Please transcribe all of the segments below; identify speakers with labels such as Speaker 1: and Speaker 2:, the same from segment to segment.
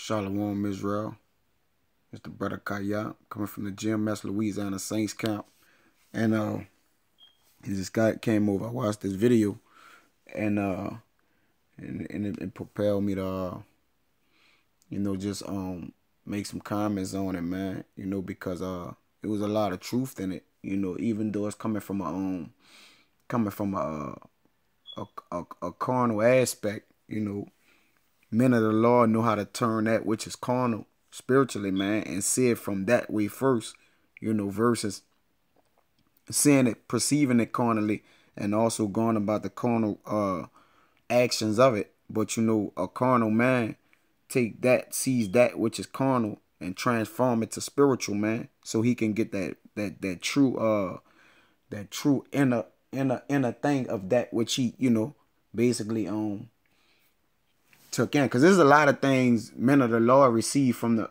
Speaker 1: Shalom, Israel. It's the brother Kaya coming from the GMS Louisiana Saints camp. And this guy came over. I watched this video and it propelled me to just make some comments on it, man. Because it was a lot of truth in it. Even though it's coming from a carnal aspect, men of the Lord know how to turn that which is carnal spiritually, man, and see it from that way first, versus seeing it, perceiving it carnally, and also going about the carnal actions of it. But a carnal man sees that which is carnal and transform it to spiritual, man, so he can get that true inner thing of that which he basically took in. Because there's a lot of things men of the Lord receive from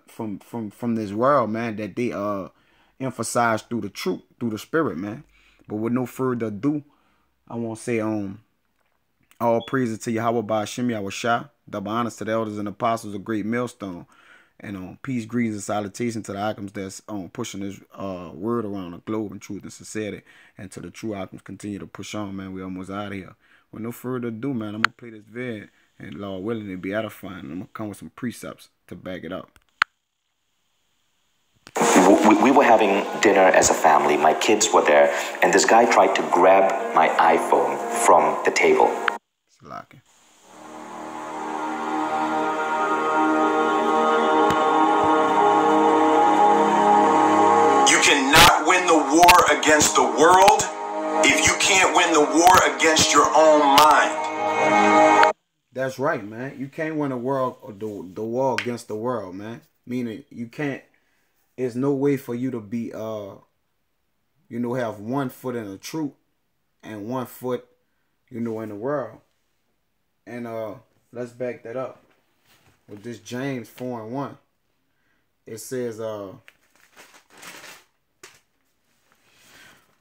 Speaker 1: this world, man, that they emphasize through the truth, through the spirit, man. But with no further ado, I want to say all praises to Yahweh Ba'Shem Yahushua, double honors to the elders and apostles of Great Millstone, and peace, greetings, and salutation to the icons that's pushing this word around the globe in truth and sincerity, and to the true icons continue to push on, man. We almost out of here. With no further ado, man, I'm gonna play this vid, and Lord willing, it'll be edifying. I'm gonna come with some precepts to back it up.
Speaker 2: We were having dinner as a family. My kids were there, and this guy tried to grab my iPhone from the table.
Speaker 1: It's locking.
Speaker 3: You cannot win the war against the world if you can't win the war against your own mind.
Speaker 1: That's right, man. You can't win the world or the war against the world, man. Meaning you can't. There's no way for you to be have 1 foot in the truth and 1 foot, in the world. And let's back that up with this James 4:1. It says,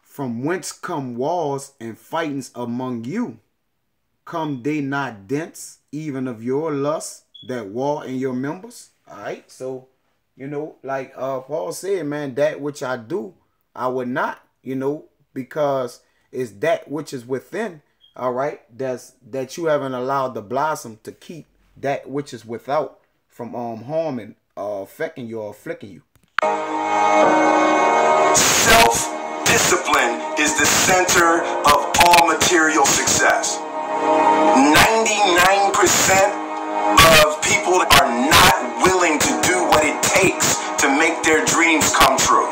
Speaker 1: from whence come wars and fightings among you? Come they not thence, even of your lusts that war in your members? All right, so like Paul said, man, that which I do, I would not, because it's that which is within, all right, that you haven't allowed the blossom to keep that which is without from harming, affecting you or afflicting you.
Speaker 3: Self-discipline is the center of all material success. 99% of people are not willing to do what it takes to make their dreams come true.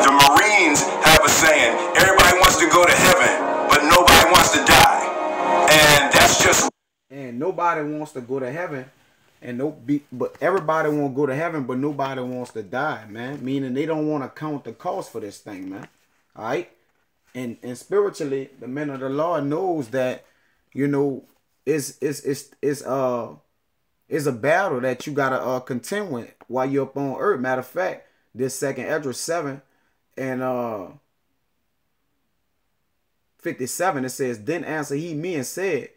Speaker 3: The Marines have a saying, everybody wants to go to heaven, but nobody wants to die. And that's just...
Speaker 1: And nobody wants to go to heaven, but everybody won't go to heaven, but nobody wants to die, man. Meaning they don't want to count the cost for this thing, man. All right? And spiritually, the men of the Lord knows that, it's a battle that you gotta contend with while you're up on earth. Matter of fact, this 2 Esdras 7 and 57, it says, then answered he me and said,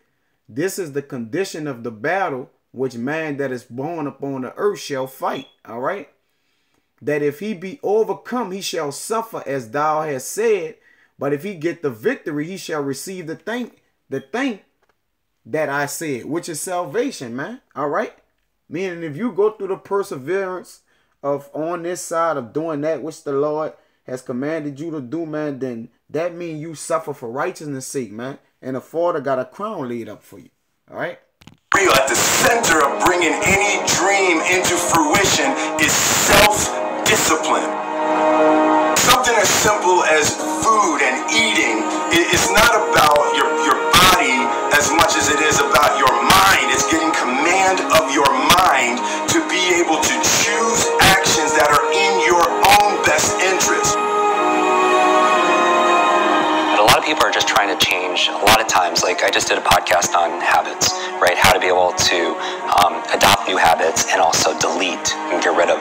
Speaker 1: this is the condition of the battle which man that is born upon the earth shall fight. All right, that if he be overcome, he shall suffer as thou hast said. But if he get the victory, he shall receive the thing that I said, which is salvation, man. All right. Meaning if you go through the perseverance of on this side of doing that which the Lord has commanded you to do, man, then that means you suffer for righteousness' sake, man. And the Father got a crown laid up for you. All right.
Speaker 3: At the center of bringing any dream into fruition is self-discipline. Something as simple as food and eating is not about your body as much as it is about your mind. It's getting command of your mind to be able to choose actions that are in your own best interest.
Speaker 2: And a lot of people are just trying to change. A lot of times, like I just did a podcast on habits, right? How to be able to adopt new habits and also delete and get rid of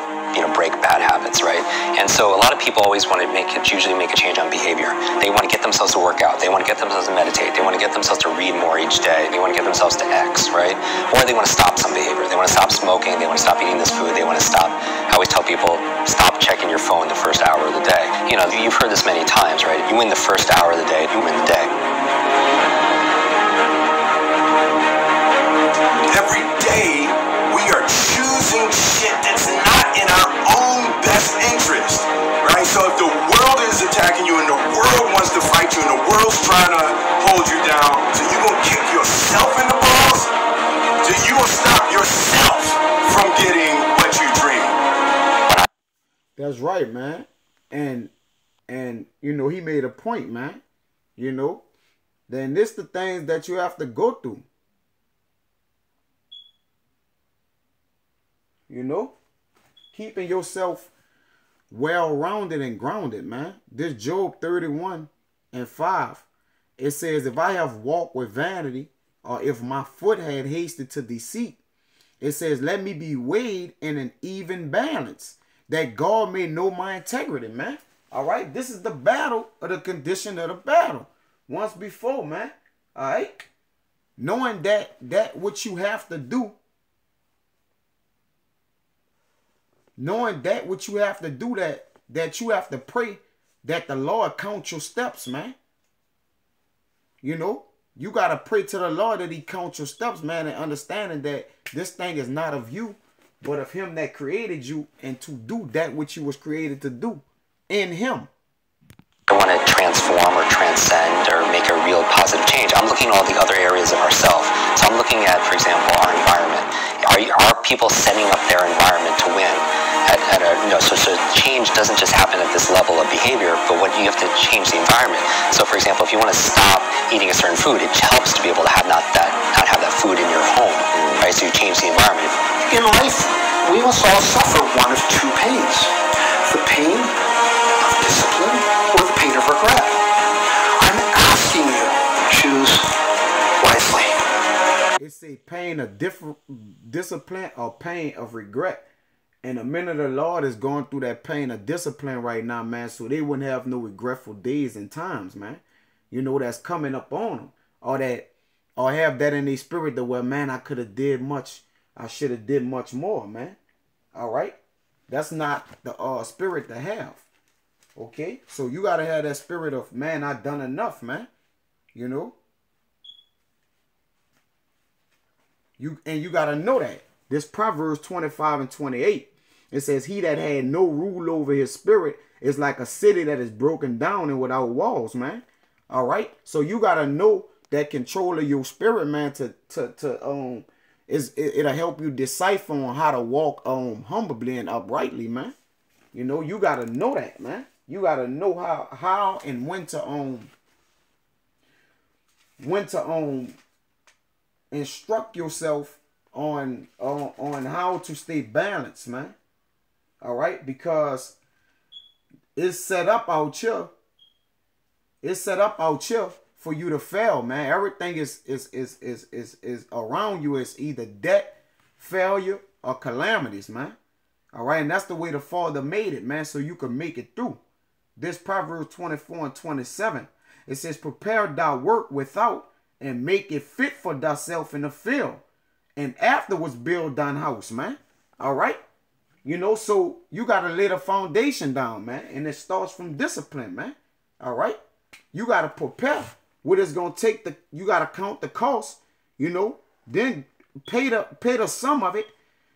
Speaker 2: break bad habits, right? And so a lot of people always want to usually make a change on behavior. They want to get themselves to work out. They want to get themselves to meditate. They want to get themselves to read more each day. They want to get themselves to X, right? Or they want to stop some behavior. They want to stop smoking. They want to stop eating this food. They want to stop. I always tell people, stop checking your phone the first hour of the day. You've heard this many times, right? You win the first hour of the day, you win the day.
Speaker 3: Every day, we are choosing shit that's not in our own best interest, right? So if the world is attacking you and the world wants to fight you and the world's trying to hold you down, so you're going to kick yourself in the balls? So you're going to stop yourself from getting what you dream.
Speaker 1: That's right, man. And he made a point, man. Then this the things that you have to go through. Keeping yourself well-rounded and grounded, man. This Job 31:5, it says, if I have walked with vanity, or if my foot had hasted to deceit, it says, let me be weighed in an even balance, that God may know my integrity, man. All right, this is the battle, or the condition of the battle. Once before, man. All right, knowing that what you have to do, that you have to pray that the Lord count your steps, man. You got to pray to the Lord that he count your steps, man, and understanding that this thing is not of you, but of him that created you, and to do that which you was created to do in him.
Speaker 2: I want to transform or transcend or make a real positive change. I'm looking at all the other areas of ourselves. So I'm looking at, for example, our environment. Are people setting up their environment to win? So change doesn't just happen at this level of behavior, but what you have to change the environment. So, for example, if you want to stop eating a certain food, it helps to be able to not have that food in your home, right? So you change the environment.
Speaker 4: In life, we must all suffer one of two pains: the pain of discipline or the pain of regret. I'm asking you to choose wisely.
Speaker 1: It's a pain of discipline or pain of regret. And the men of the Lord is going through that pain of discipline right now, man. So they wouldn't have no regretful days and times, man. That's coming up on them. Or have that in their spirit that, well, man, I could have did much. I should have did much more, man. All right. That's not the spirit to have. Okay. So you got to have that spirit of, man, I done enough, man. You got to know that. This Proverbs 25:28. It says, he that had no rule over his spirit is like a city that is broken down and without walls, man. All right. So you got to know that control of your spirit, man, it'll help you decipher on how to walk humbly and uprightly, man. You got to know that, man. You got to know how and when to instruct yourself on how to stay balanced, man. All right, because it's set up out here. It's set up out here for you to fail, man. Everything is around you is either debt, failure, or calamities, man. All right, and that's the way the Father made it, man, so you can make it through. This Proverbs 24:27, it says, prepare thy work without, and make it fit for thyself in the field, and afterwards build thine house, man. All right. So you got to lay the foundation down, man. And it starts from discipline, man. All right. You got to prepare what it's going to take. You got to count the cost, then pay the sum of it,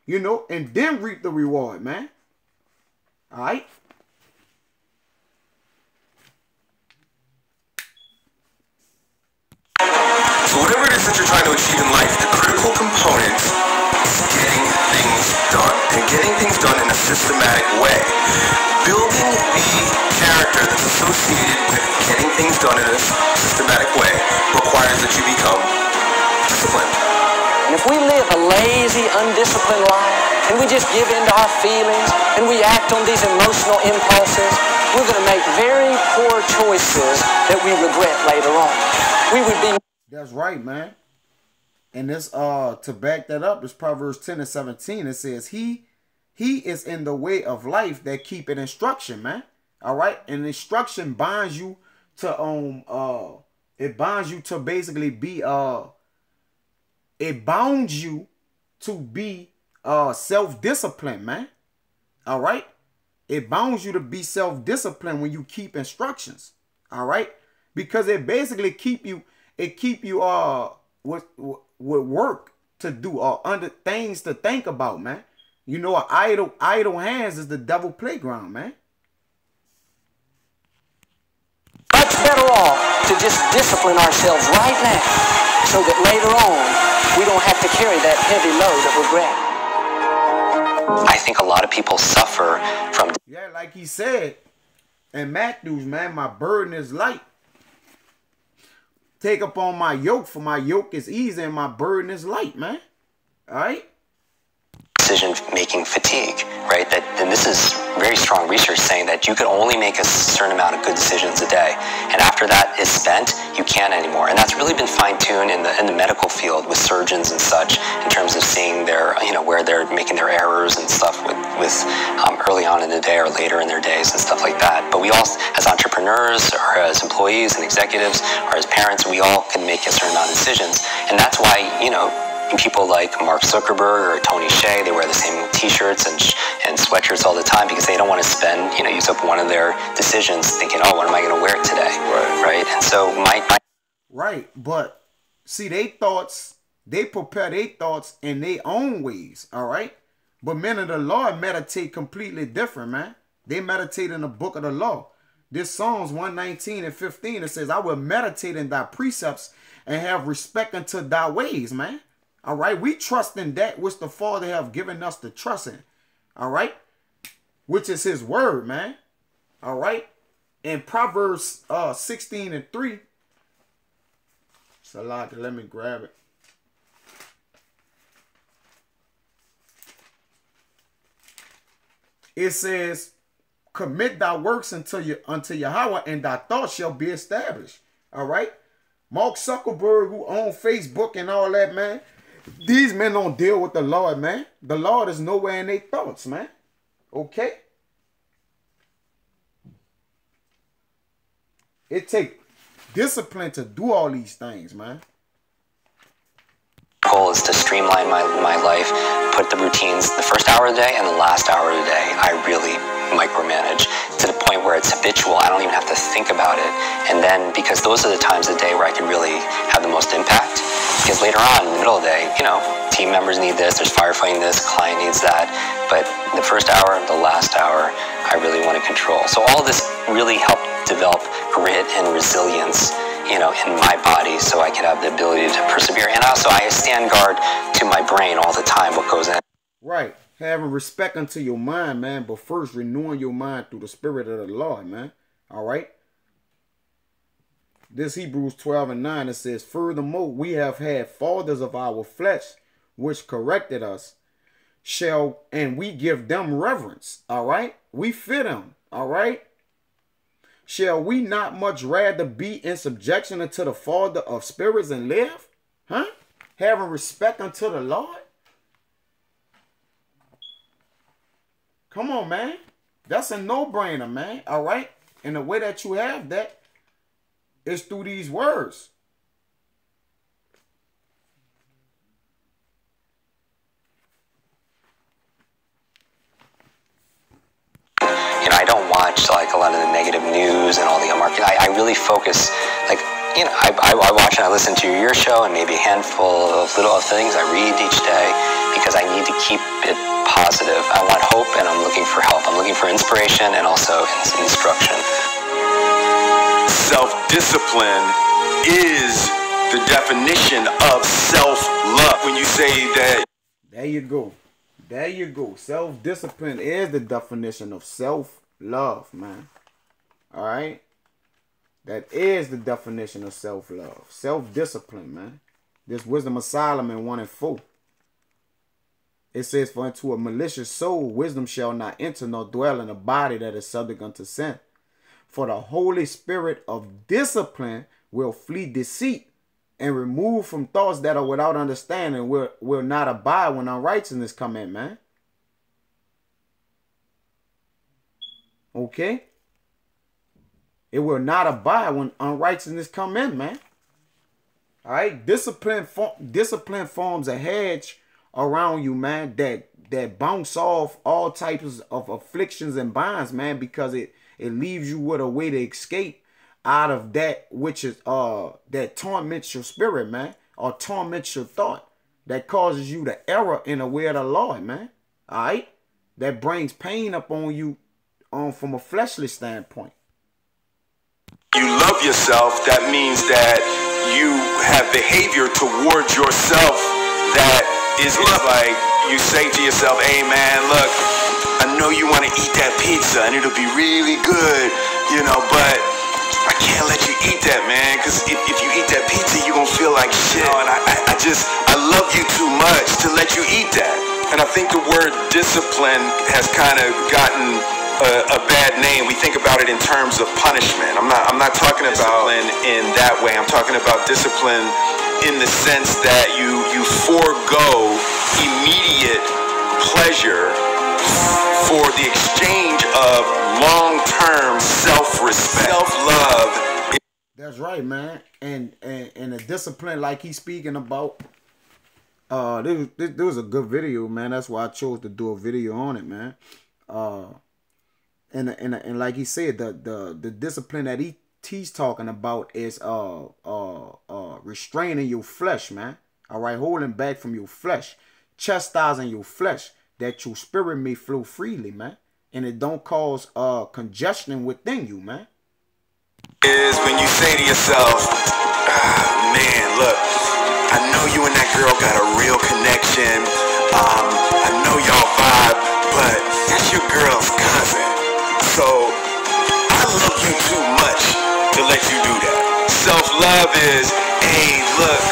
Speaker 1: and then reap the reward, man. All right.
Speaker 3: So whatever it is that you're trying to achieve in life, the critical component is getting things done. And getting things done in a systematic way. Building the character that's associated with getting things done in a systematic way requires that you become disciplined.
Speaker 4: And if we live a lazy, undisciplined life, and we just give in to our feelings, and we act on these emotional impulses, we're going to make very poor choices that we regret later on. We would be...
Speaker 1: That's right, man. And this to back that up is Proverbs 10:17. It says, he He is in the way of life that keep an instruction, man. All right. And instruction binds you to it binds you to basically be it bounds you to be self-disciplined, man. All right. It bounds you to be self-disciplined when you keep instructions. All right. Because it basically keep you with work to do or under things to think about, man. You know, idle hands is the devil playground, man.
Speaker 4: Much better off to just discipline ourselves right now so that later on we don't have to carry that heavy load of regret.
Speaker 2: I think a lot of people suffer from...
Speaker 1: Yeah, like he said in Matthews, man, my burden is light. Take upon my yoke, for my yoke is easy and my burden is light, man. All right?
Speaker 2: Decision-making fatigue, right? And this is very strong research saying that you can only make a certain amount of good decisions a day, and after that is spent, you can't anymore. And that's really been fine-tuned in the medical field with surgeons and such, in terms of seeing their, where they're making their errors and stuff with early on in the day or later in their days and stuff like that. But we all, as entrepreneurs or as employees and executives or as parents, we all can make a certain amount of decisions, and that's why people like Mark Zuckerberg or Tony Hsieh, they wear the same t-shirts and sweatshirts all the time because they don't want to spend, use up one of their decisions thinking, oh, what am I going to wear today? Right. And so
Speaker 1: Right. But see, they prepare their thoughts in their own ways. All right. But men of the Lord meditate completely different, man. They meditate in the book of the law. This Psalms 119:15, it says, I will meditate in thy precepts and have respect unto thy ways, man. All right, we trust in that which the Father have given us to trust in. All right, which is his word, man. All right, in Proverbs 16:3, it's a lot. Let me grab it. It says, commit thy works unto Yahweh, and thy thoughts shall be established. All right, Mark Zuckerberg, who owns Facebook and all that, man. These men don't deal with the Lord, man. The Lord is nowhere in their thoughts, man. Okay? It takes discipline to do all these things, man.
Speaker 2: Goal is to streamline my life, put the routines the first hour of the day and the last hour of the day. I really micromanage to the point where it's habitual. I don't even have to think about it. And then, because those are the times of the day where I can really have the most impact. Because later on, in the middle of the day, team members need this, there's firefighting this, client needs that. But the first hour, the last hour, I really want to control. So all of this really helped develop grit and resilience, in my body, so I can have the ability to persevere. And also, I stand guard to my brain all the time, what goes in.
Speaker 1: Right. Having respect unto your mind, man, but first renewing your mind through the Spirit of the Lord, man. All right. This Hebrews 12:9, it says, furthermore, we have had fathers of our flesh, which corrected us, and we give them reverence. All right. We fear them. All right. Shall we not much rather be in subjection unto the Father of spirits and live? Huh? Having respect unto the Lord? Come on, man. That's a no-brainer, man. All right? And the way that you have that is through these words.
Speaker 2: I don't watch like a lot of the negative news and all the market. I really focus, like, I watch and I listen to your show and maybe a handful of little things I read each day because I need to keep it positive. I want hope and I'm looking for help. I'm looking for inspiration and also instruction.
Speaker 3: Self-discipline is the definition of self-love. When you say that...
Speaker 1: There you go. There you go. Self-discipline is the definition of self-love, man. All right? That is the definition of self-love. Self-discipline, man. This Wisdom of Solomon 1:4. It says, for into a malicious soul, wisdom shall not enter nor dwell in a body that is subject unto sin. For the Holy Spirit of discipline will flee deceit and remove from thoughts that are without understanding will not abide when unrighteousness come in, man. Okay? It will not abide when unrighteousness come in, man. All right? Discipline forms a hedge around you, man, that bounce off all types of afflictions and binds, man, because it leaves you with a way to escape out of that which is that torments your spirit, man, or torments your thought, that causes you to error in the way of the Lord, man. All right? That brings pain upon you from a fleshly standpoint.
Speaker 3: You love yourself, that means that you have behavior towards yourself that is like you say to yourself, hey man, look, I know you want to eat that pizza and it'll be really good, you know, but I can't let you eat that, man, because if you eat that pizza, you're going to feel like shit. And I love you too much to let you eat that. And I think the word discipline has kind of gotten a bad name. We think about it in terms of punishment. I'm not talking about discipline in that way. I'm talking about discipline in the sense that you forego immediate pleasure for the exchange of long-term self-respect, self-love.
Speaker 1: That's right, man. And a discipline like he's speaking about. There was a good video, man. That's why I chose to do a video on it, man. And like he said, the discipline that he's talking about is restraining your flesh, man. All right, holding back from your flesh, chastising your flesh, that your spirit may flow freely, man, and it don't cause congestion within you, man.
Speaker 3: Is when you say to yourself, man, look, I know you and that girl got a real connection. I know y'all vibe, but that's your girl's cousin. So I love you too much to let you do that. Self-love is, hey, look,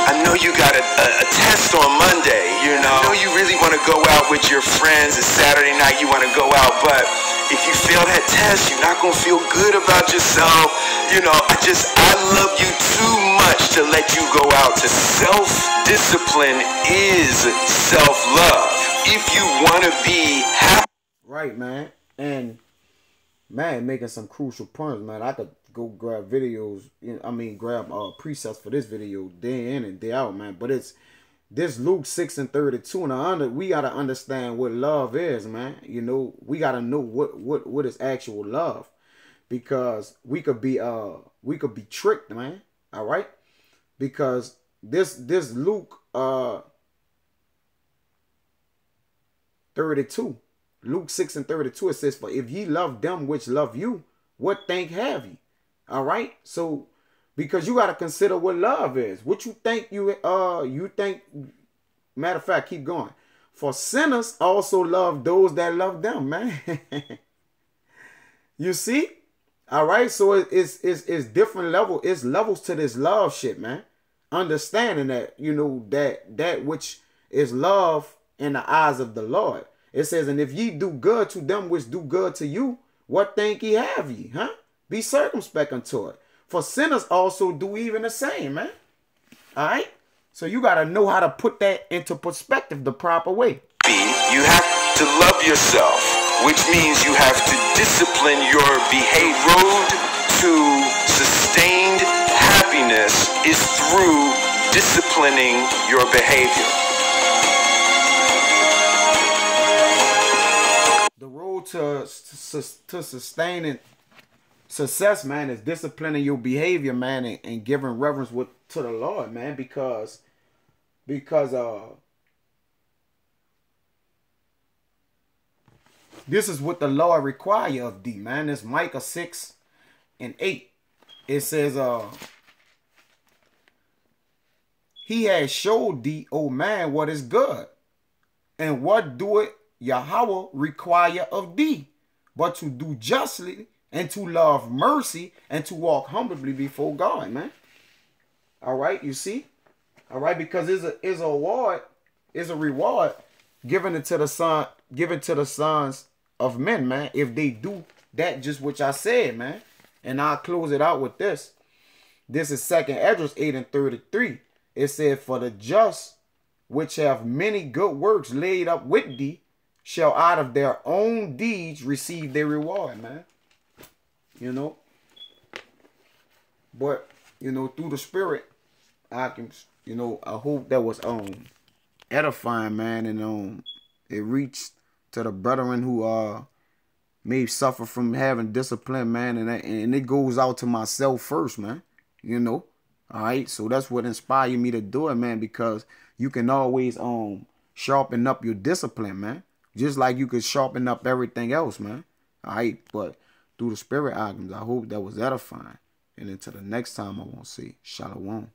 Speaker 3: I know you got a test on Monday, you know. I know you really want to go out with your friends. It's Saturday night, you want to go out, but if you fail that test, you're not going to feel good about yourself. You know, I love you too much to let you go out. To self-discipline is self-love. If you want to be happy.
Speaker 1: Right, man. And, man, making some crucial points, man. I could go grab videos, grab precepts for this video day in and day out, man. But it's this Luke 6:32, and we got to understand what love is, man. You know, we got to know what is actual love, because we could be tricked, man. All right? Because this Luke 32, Luke 6:32, it says, for if ye love them which love you, what thank have ye? All right? So, because you got to consider what love is. What you think you think, matter of fact, keep going. For sinners also love those that love them, man. You see? All right? So it's different level. It's levels to this love shit, man. Understanding that, you know, that which is love in the eyes of the Lord. It says, and if ye do good to them which do good to you, what think ye have ye? Huh? Be circumspect unto it. For sinners also do even the same, man. All right? So you got to know how to put that into perspective the proper way.
Speaker 3: You have to love yourself, which means you have to discipline your behavior. The road to sustained happiness is through disciplining your behavior.
Speaker 1: The road to sustaining success, man, is disciplining your behavior, man, and giving reverence to the Lord, man, because this is what the Lord require of thee, man. It's Micah 6:8. It says, he has showed thee, O man, what is good, and what doeth Yahweh require of thee, but to do justly, and to love mercy, and to walk humbly before God, man. All right, you see? All right, because it's a reward given to the sons of men, man, if they do that just what I said, man. And I'll close it out with this. This is 2nd Esdras 8:33. It said, for the just which have many good works laid up with thee shall out of their own deeds receive their reward, man. You know. But, you know, through the Spirit, I can, you know, I hope that was edifying, man, and it reached to the brethren who may suffer from having discipline, man, and it goes out to myself first, man. You know. All right, so that's what inspired me to do it, man, because you can always sharpen up your discipline, man. Just like you could sharpen up everything else, man. All right, but through the Spirit items, I hope that was edifying. And until the next time I won't see. Shalom.